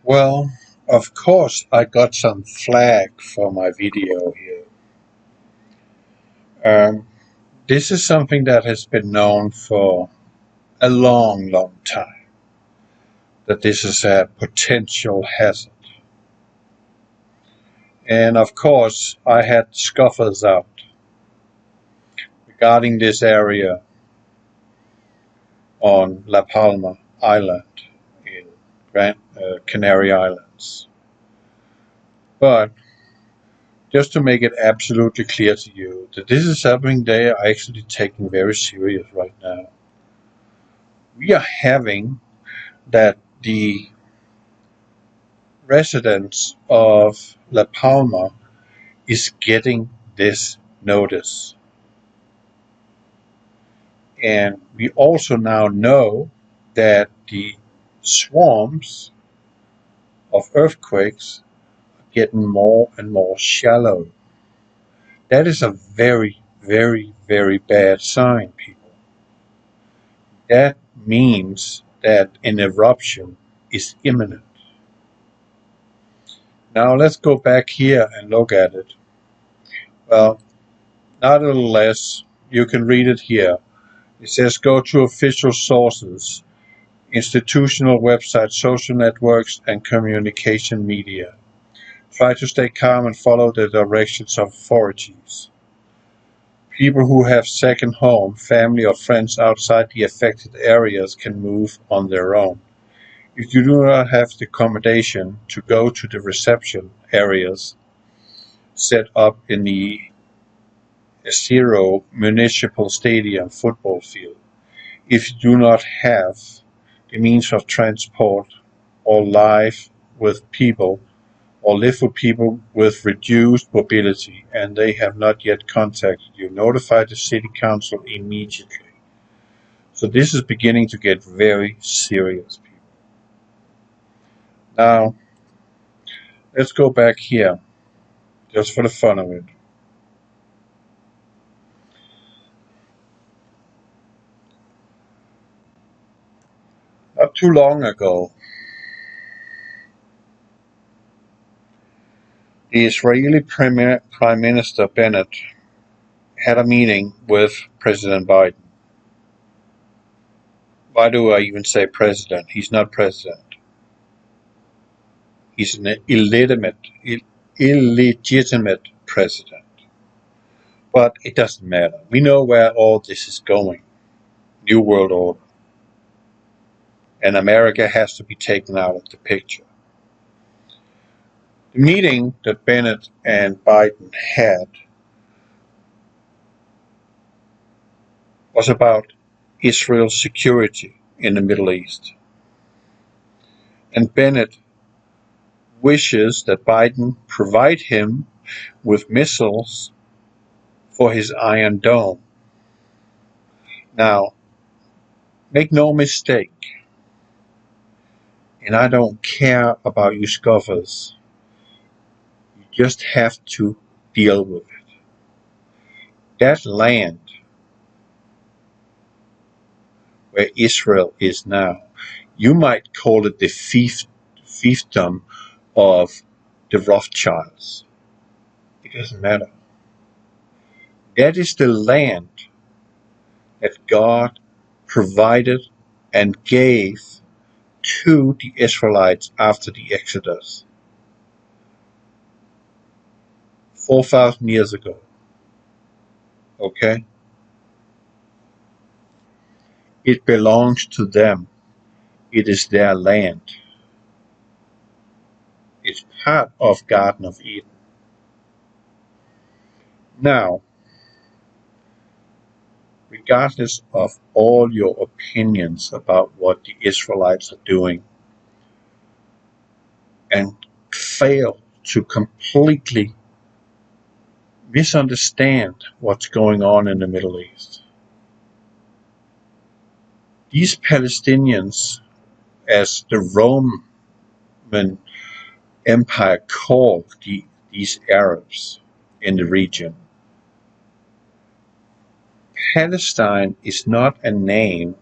Well, of course, I got some flag for my video here. Um, this is something that has been known for a long, long time, that this is a potential hazard. And of course, I had scoffers out regarding this area on La Palma Island in Canary Islands. But just to make it absolutely clear to you that this is something they are actually taking very serious right now. We are having that the residents of La Palma is getting this notice. And we also now know that the swarms of earthquakes are getting more and more shallow. That is a very, very, very bad sign, people. That means that an eruption is imminent. Now let's go back here and look at it. Well, nevertheless, you can read it here. It says go to official sources, institutional websites, social networks, and communication media. Try to stay calm and follow the directions of authorities. People who have second home, family, or friends outside the affected areas can move on their own. If you do not have the accommodation to go to the reception areas set up in the Zero Municipal Stadium football field, if you do not have the means of transport or live with people or live with people with reduced mobility and they have not yet contacted you, notify the city council immediately. So this is beginning to get very serious, people. Now, let's go back here, just for the fun of it. Not too long ago, the Israeli Prime Minister Bennett had a meeting with President Biden. Why do I even say president? He's not president. He's an illegitimate president. But it doesn't matter. We know where all this is going. New World Order. And America has to be taken out of the picture. The meeting that Bennett and Biden had was about Israel's security in the Middle East. And Bennett wishes that Biden provide him with missiles for his Iron Dome. Now, make no mistake, and I don't care about you scoffers, you just have to deal with it. That land where Israel is now, you might call it the fiefdom of the Rothschilds. It doesn't matter. That is the land that God provided and gave to the Israelites after the Exodus 4,000 years ago. Okay? It belongs to them. It is their land. It's part of Garden of Eden. Now, regardless of all your opinions about what the Israelites are doing and fail to completely misunderstand what's going on in the Middle East, these Palestinians, as the Roman Empire called these Arabs in the region, Palestine is not a name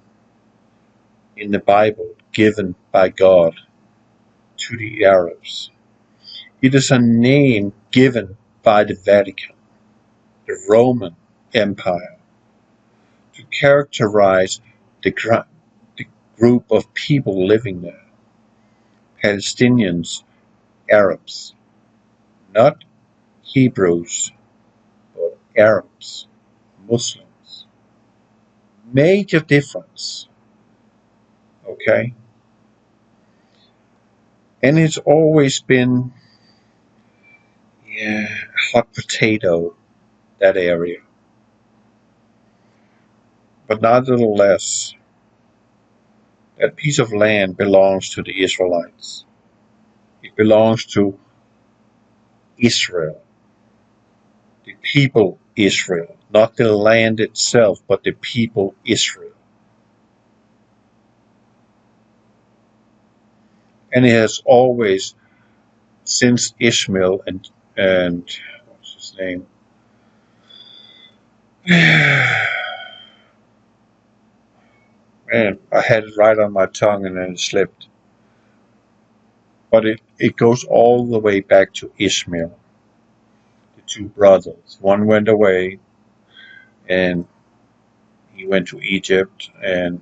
in the Bible given by God. to the Arabs. It is a name given by the Vatican, the Roman Empire, to characterize the group of people living there. Palestinians, Arabs, not Hebrews, but Arabs, Muslims. Major difference, okay? And it's always been hot potato, that area. But nevertheless, that piece of land belongs to the Israelites. It belongs to Israel, the people Israel, not the land itself, but the people Israel. And it has always, since Ishmael and what's his name? Man, I had it right on my tongue and then it slipped. But it goes all the way back to Ishmael, the two brothers. One went away and he went to Egypt and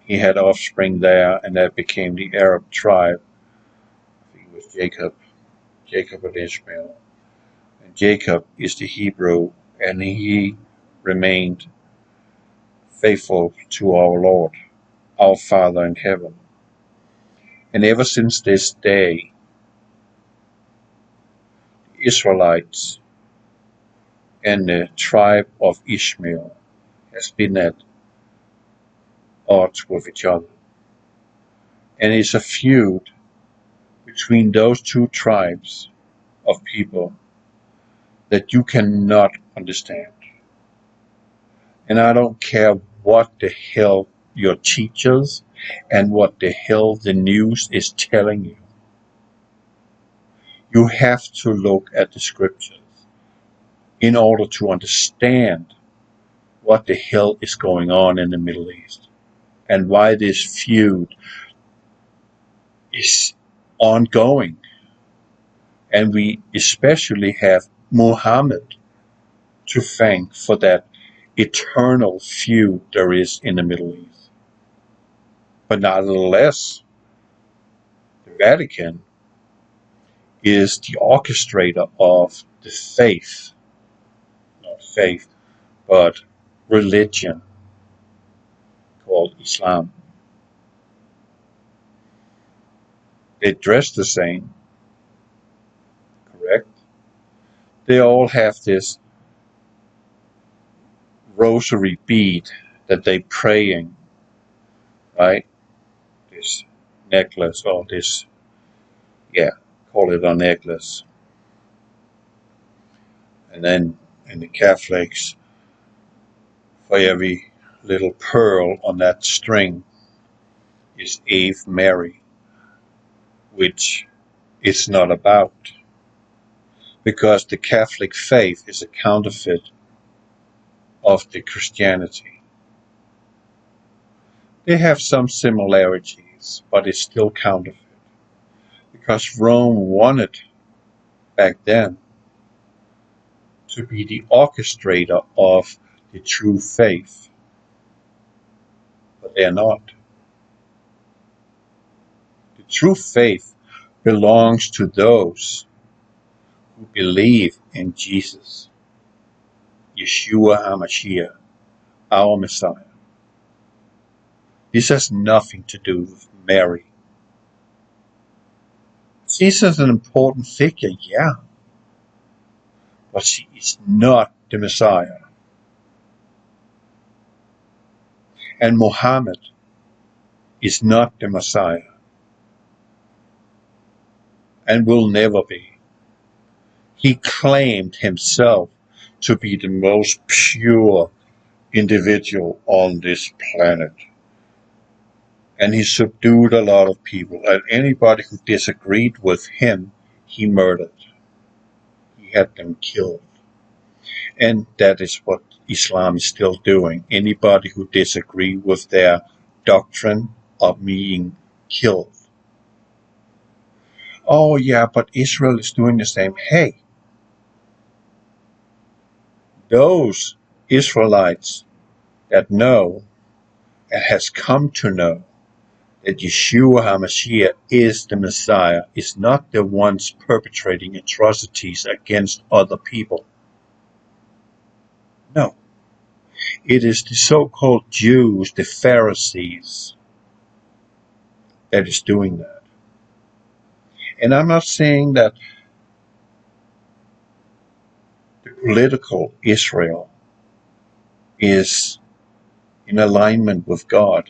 he had offspring there, and that became the Arab tribe. I think it was Jacob and Ishmael. And Jacob is the Hebrew, and he remained faithful to our Lord, our Father in heaven. And ever since this day, the Israelites and the tribe of Ishmael has been at odds with each other. And it's a feud between those two tribes of people that you cannot understand. And I don't care what the hell your teachers and what the hell the news is telling you. You have to look at the scriptures in order to understand what the hell is going on in the Middle East and why this feud is ongoing. And we especially have Muhammad to thank for that eternal feud there is in the Middle East. But nevertheless, the Vatican is the orchestrator of the faith, not faith, but religion called Islam. They dress the same, correct? They all have this rosary bead that they praying, right? This necklace or this, call it a necklace. And then in the Catholics, for every little pearl on that string is Ave Mary, which it's not about, because the Catholic faith is a counterfeit of the Christianity. They have some similarities, but it's still counterfeit, because Rome wanted back then to be the orchestrator of the true faith, but they're not. The true faith belongs to those who believe in Jesus, Yeshua HaMashiach, our Messiah. This has nothing to do with Mary. Jesus is an important figure, yeah, but she is not the Messiah. And Muhammad is not the Messiah and will never be. He claimed himself to be the most pure individual on this planet. And he subdued a lot of people. And anybody who disagreed with him, he murdered. He had them killed. And that is what Islam is still doing. Anybody who disagrees with their doctrine are being killed. Oh, yeah, but Israel is doing the same. Hey, those Israelites that know and has come to know that Yeshua HaMashiach is the Messiah is not the ones perpetrating atrocities against other people. No, it is the so-called Jews, the Pharisees, that is doing that. And I'm not saying that the political Israel is in alignment with God.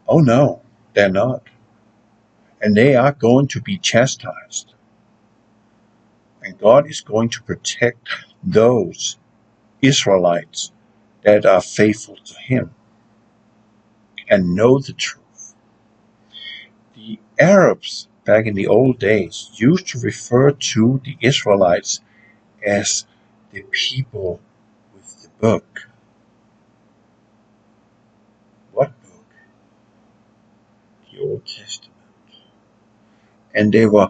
Oh no, they're not. And they are going to be chastised. And God is going to protect those Israelites that are faithful to Him and know the truth. The Arabs back in the old days used to refer to the Israelites as the people with the book. What book? The Old Testament. And they were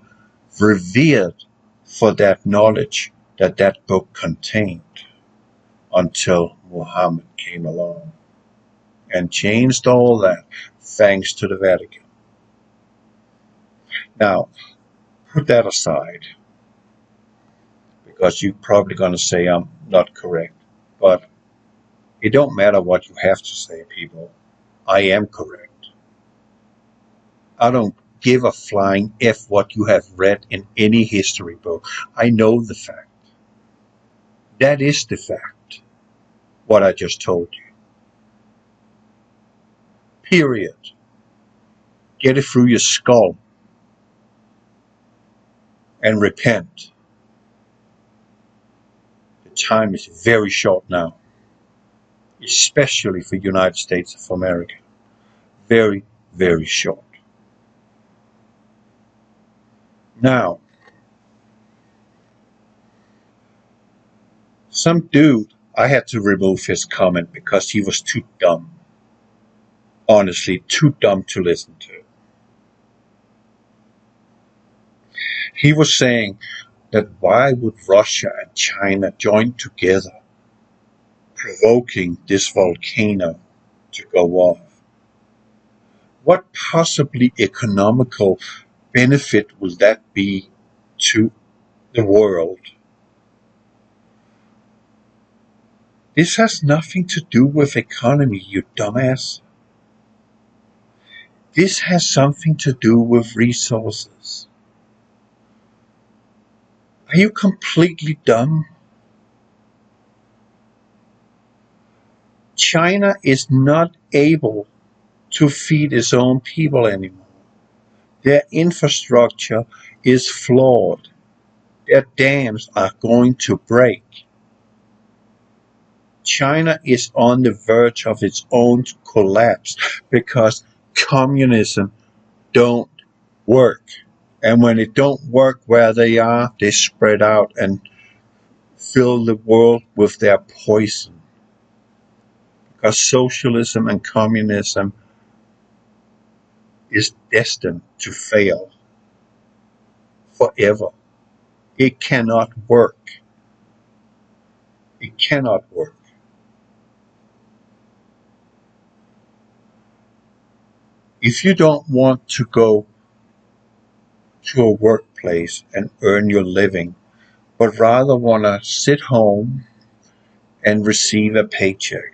revered for that knowledge that that book contained until Muhammad came along and changed all that thanks to the Vatican. Now, put that aside because you're probably going to say I'm not correct. But it don't matter what you have to say, people. I am correct. I don't give a flying F what you have read in any history book. I know the fact. That is the fact, what I just told you. Period. Get it through your skull and repent. The time is very short now, especially for the United States of America. Very, very short. Now, some dude, I had to remove his comment because he was too dumb. Honestly, too dumb to listen to. He was saying that why would Russia and China join together, provoking this volcano to go off? What possibly economical benefit will that be to the world? This has nothing to do with economy, you dumbass. This has something to do with resources. Are you completely dumb? China is not able to feed its own people anymore. Their infrastructure is flawed. Their dams are going to break. China is on the verge of its own collapse because communism don't work. And when it don't work where they are, they spread out and fill the world with their poison. Because socialism and communism is destined to fail forever. It cannot work. It cannot work. If you don't want to go to a workplace and earn your living, but rather want to sit home and receive a paycheck,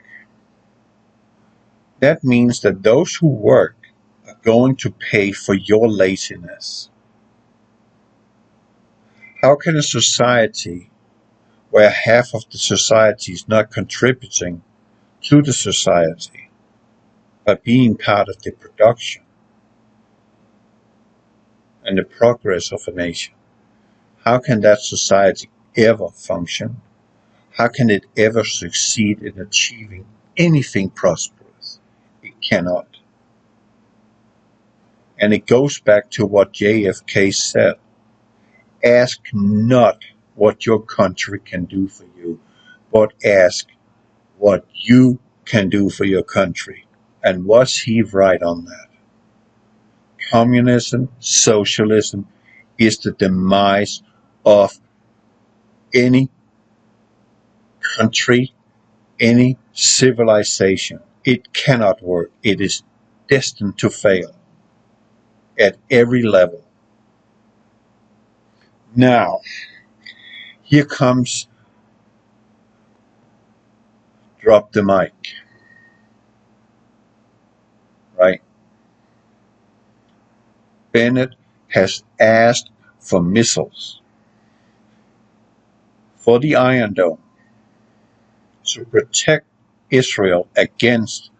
that means that those who work are going to pay for your laziness. How can a society where half of the society is not contributing to the society by being part of the production and the progress of a nation, how can that society ever function? How can it ever succeed in achieving anything prosperous? It cannot. And it goes back to what JFK said. Ask not what your country can do for you, but ask what you can do for your country. And was he right on that? Communism, socialism is the demise of any country, any civilization. It cannot work. It is destined to fail at every level. Now, here comes drop the mic, right? Bennett has asked for missiles for the Iron Dome to protect Israel against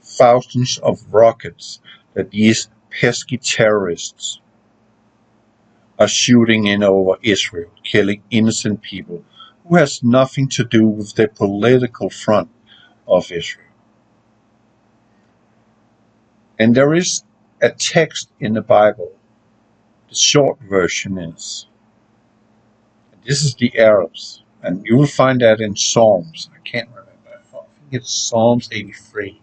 thousands of rockets that these pesky terrorists are shooting in over Israel, killing innocent people who has nothing to do with the political front of Israel. And there is a text in the Bible. The short version is, this is the Arabs, and you will find that in Psalms. I can't remember. I think it's Psalms 83.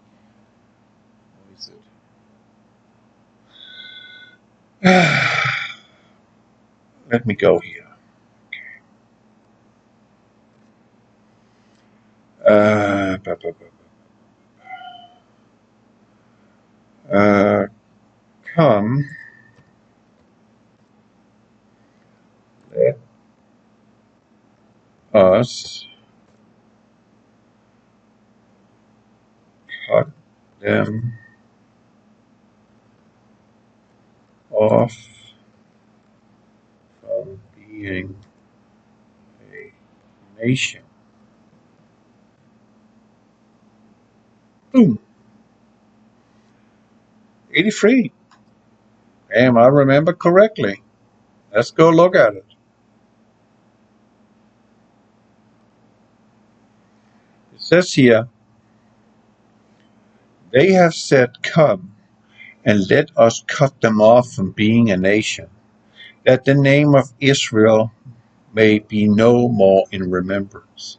What is it? Let me go here. Uh, bu- bu- bu- Come, let us cut them off from being a nation. Boom. 83. Damn, I remember correctly. Let's go look at it. It says here, they have said, come and let us cut them off from being a nation, that the name of Israel may be no more in remembrance.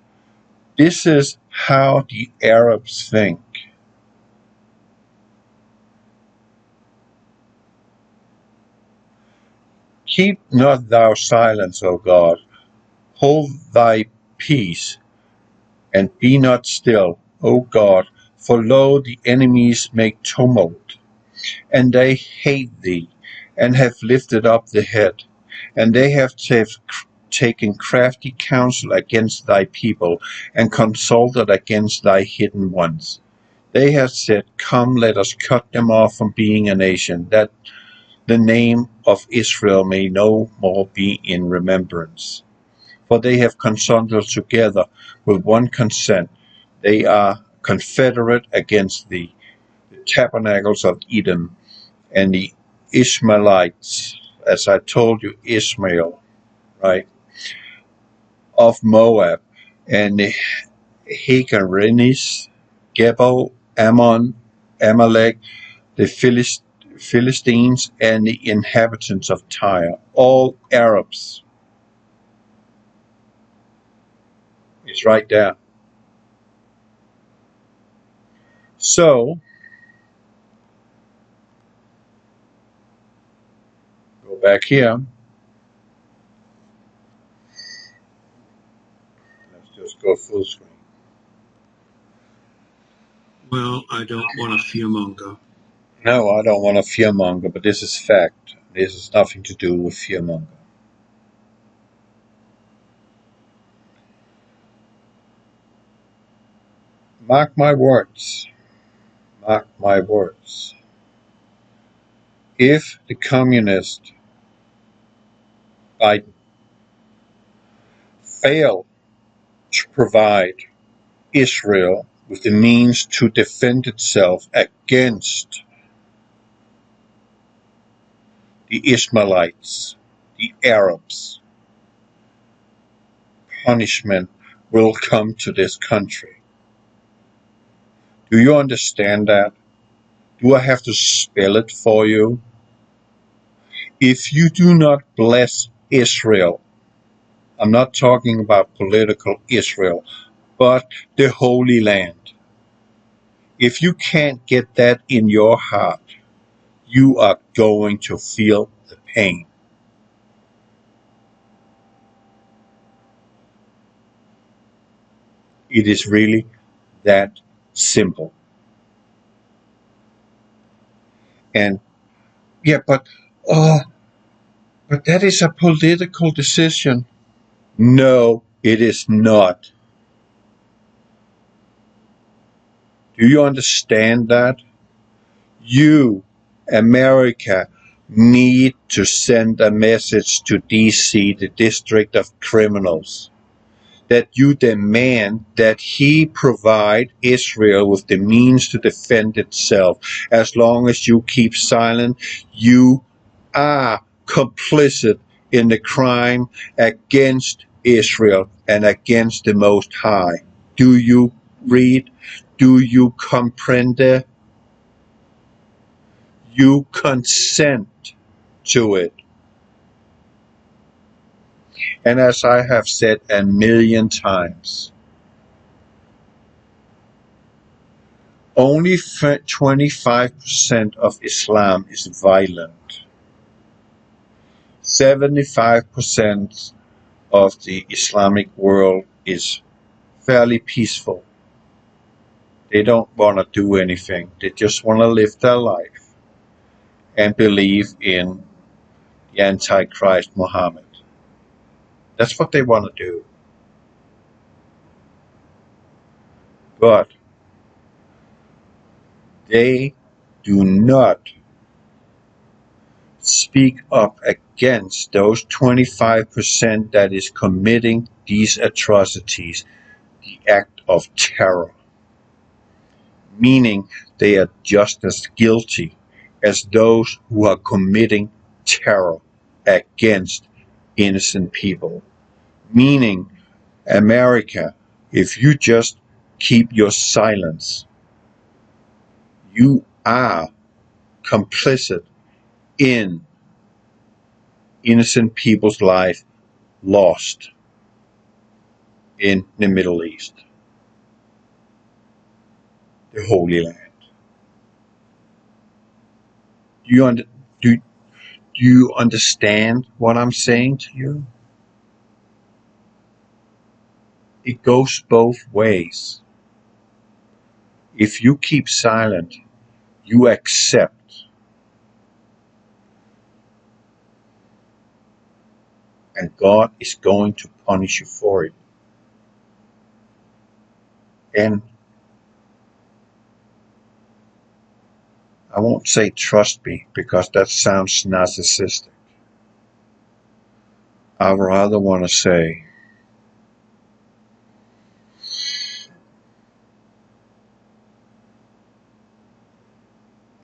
This is how the Arabs think. Keep not thou silence, O God. Hold thy peace, and be not still, O God. For lo, the enemies make tumult, and they hate thee, and have lifted up the head, and they have taken crafty counsel against thy people, and consulted against thy hidden ones. They have said, come, let us cut them off from being a nation, that the name of Israel may no more be in remembrance. For they have consulted together with one consent. They are confederate against thee, the tabernacles of Edom, and the Ishmaelites, as I told you, Ishmael, right, of Moab, and the Hagarenes, Gebal, Ammon, Amalek, the Philistines, and the inhabitants of Tyre, all Arabs. It's right there. So, go back here. Let's just go full screen. Well, I don't want to fearmonger. No, I don't want to fearmonger, but this is fact. This has nothing to do with fearmonger. Mark my words. Mark my words. If the communist Biden fail to provide Israel with the means to defend itself against the Ishmaelites, the Arabs, punishment will come to this country. Do you understand that? Do I have to spell it for you? If you do not bless Israel, I'm not talking about political Israel, but the Holy Land. If you can't get that in your heart, you are going to feel the pain. It is really that simple. And yeah, oh, but that is a political decision. No, it is not. Do you understand that? You, America, need to send a message to DC, the District of Criminals, that you demand that he provide Israel with the means to defend itself. As long as you keep silent, you are complicit in the crime against Israel and against the Most High. Do you read? Do you comprehend? You consent to it. And as I have said a million times, only 25% of Islam is violent. 75% of the Islamic world is fairly peaceful. They don't want to do anything. They just want to live their life and believe in the Antichrist Muhammad. That's what they want to do. But they do not speak up against those 25% that is committing these atrocities, the act of terror, meaning they are just as guilty as those who are committing terror against innocent people. Meaning, America, if you just keep your silence, you are complicit in innocent people's life lost in the Middle East, the Holy Land. Do you, do you understand what I'm saying to you? It goes both ways. If you keep silent, you accept, and God is going to punish you for it. And I won't say trust me because that sounds narcissistic. I rather want to say,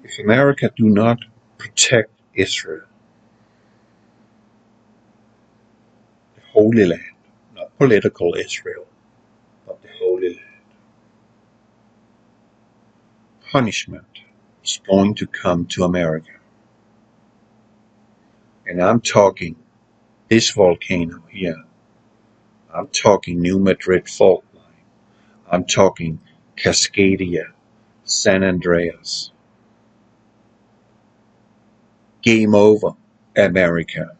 if America do not protect Israel, the Holy Land, not political Israel, but the Holy Land, punishment is going to come to America. And I'm talking this volcano here. I'm talking New Madrid fault line. I'm talking Cascadia, San Andreas. Game over, America.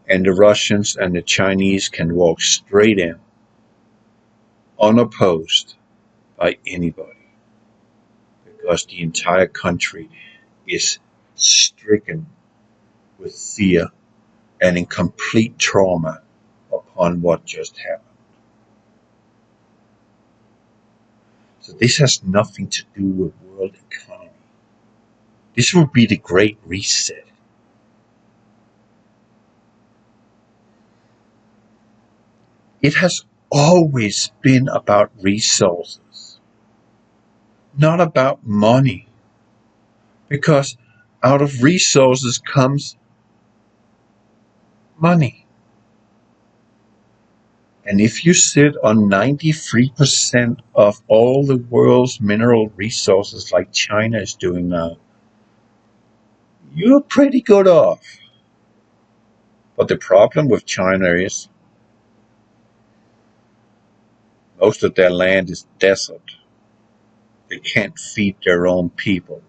And the Russians and the Chinese can walk straight in, unopposed by anybody, because the entire country is stricken with fear and in complete trauma upon what just happened. So this has nothing to do with world economy. This will be the Great Reset. It has always been about resources, not about money. Because out of resources comes money. And if you sit on 93% of all the world's mineral resources like China is doing now, you're pretty good off. But the problem with China is most of their land is desert. They can't feed their own people.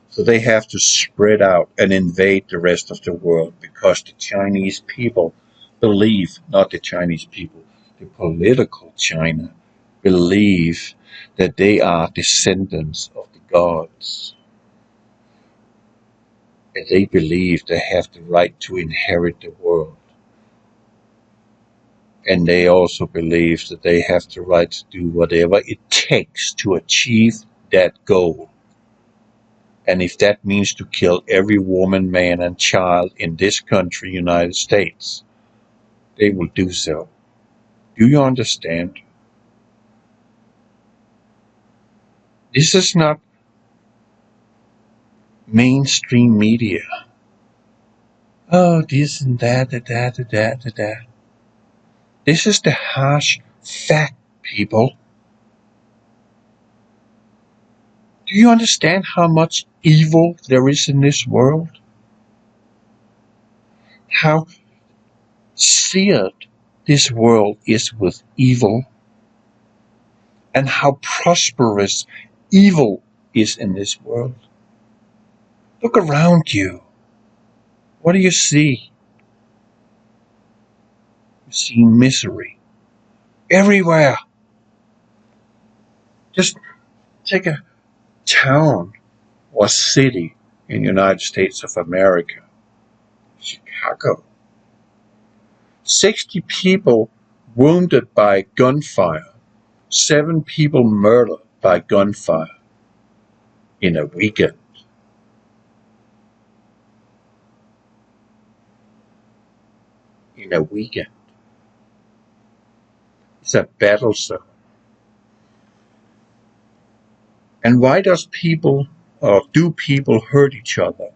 So they have to spread out and invade the rest of the world because the Chinese people believe, not the Chinese people, the political China, believe that they are descendants of the gods. And they believe they have the right to inherit the world. And they also believe that they have the right to do whatever it takes to achieve that goal. And if that means to kill every woman, man, and child in this country, United States, they will do so. Do you understand? This is not mainstream media. Oh, this and that, that. This is the harsh fact, people. Do you understand how much evil there is in this world? How seared this world is with evil, and how prosperous evil is in this world. Look around you. What do you see? You see misery everywhere. Just take a town or city in the United States of America, Chicago. 60 people wounded by gunfire, 7 people murdered by gunfire in a weekend. In a weekend. It's a battle zone. And why do people hurt each other?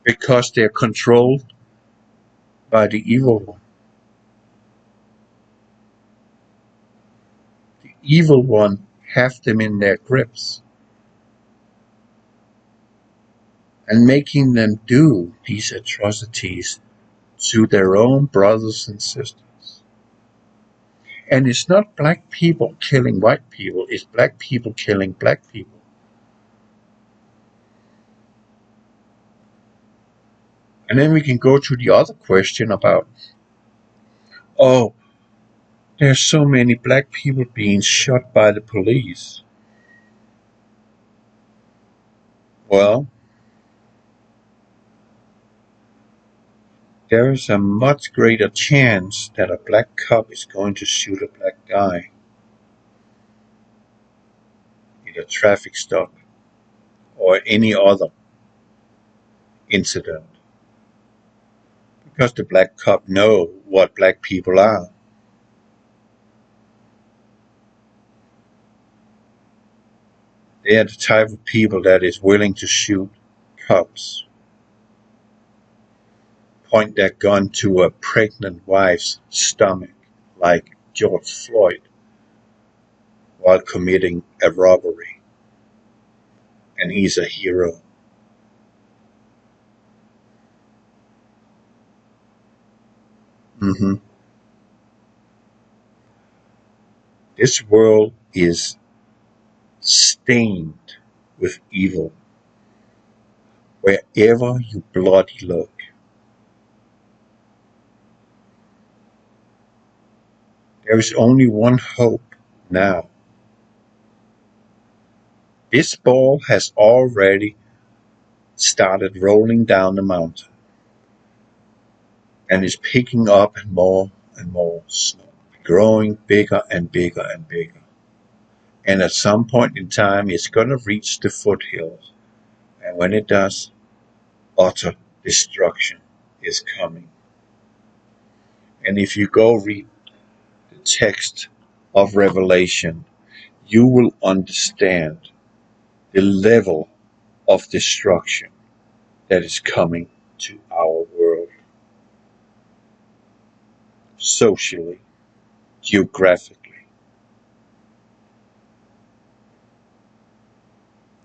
Because they're controlled by the evil one. The evil one have them in their grips and making them do these atrocities to their own brothers and sisters. And it's not black people killing white people, it's black people killing black people. And then we can go to the other question about, oh, there's so many black people being shot by the police. Well, there is a much greater chance that a black cop is going to shoot a black guy in a traffic stop or any other incident. Because the black cop know what black people are. They are the type of people that is willing to shoot cops, point their gun to a pregnant wife's stomach like George Floyd while committing a robbery. And he's a hero. Mm-hmm. This world is stained with evil wherever you bloody look. There is only one hope now. This ball has already started rolling down the mountain and is picking up more and more snow, growing bigger and bigger and bigger. And at some point in time, it's going to reach the foothills. And when it does, utter destruction is coming. And if you go read the text of Revelation, you will understand the level of destruction that is coming to our world. Socially, geographically.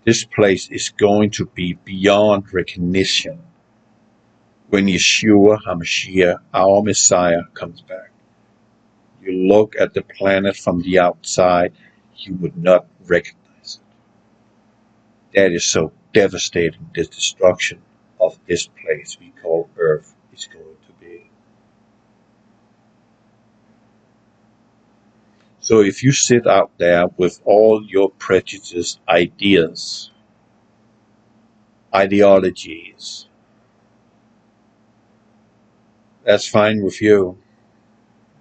This place is going to be beyond recognition when Yeshua HaMashiach, our Messiah, comes back. You look at the planet from the outside, you would not recognize it. That is so devastating, the destruction of this place we call Earth is going to be. So if you sit out there with all your prejudices, ideas, ideologies, that's fine with you.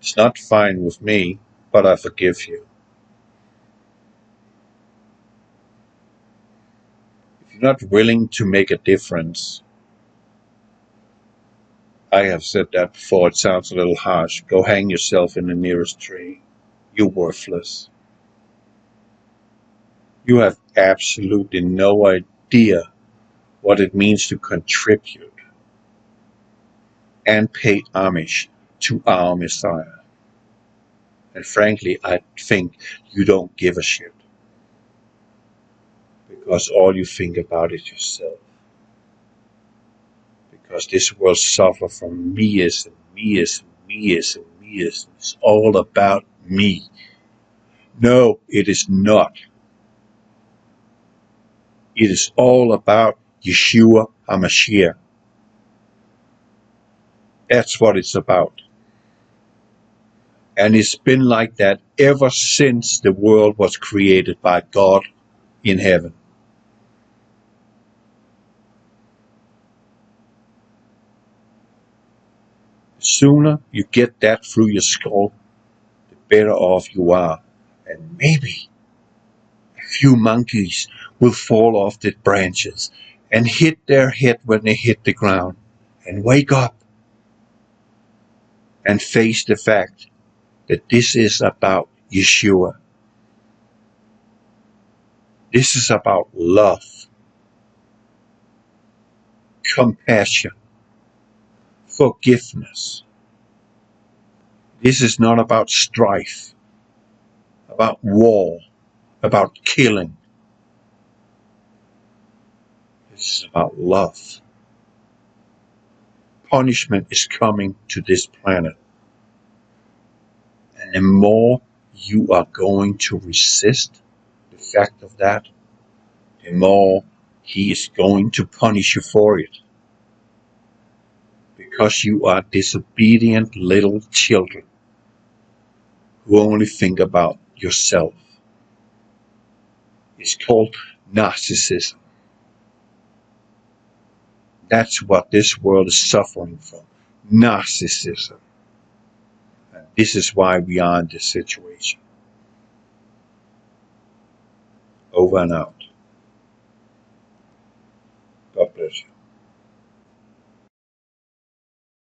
It's not fine with me, but I forgive you. If you're not willing to make a difference, I have said that before, it sounds a little harsh. Go hang yourself in the nearest tree. You're worthless. You have absolutely no idea what it means to contribute and pay homage to our Messiah. And frankly, I think you don't give a shit, because all you think about is yourself. Because this world suffers from meism, meism, meism, meism. It's all about me. No, it is not. It is all about Yeshua HaMashiach. That's what it's about. And it's been like that ever since the world was created by God in heaven. The sooner you get that through your skull, the better off you are. And maybe a few monkeys will fall off the branches and hit their head when they hit the ground and wake up and face the fact that this is about Yeshua. This is about love, compassion, forgiveness. This is not about strife, about war, about killing. This is about love. Punishment is coming to this planet. And the more you are going to resist the fact of that, the more he is going to punish you for it. Because you are disobedient little children who only think about yourself. It's called narcissism. That's what this world is suffering from. Narcissism. And this is why we are in this situation. Over and out. God bless you.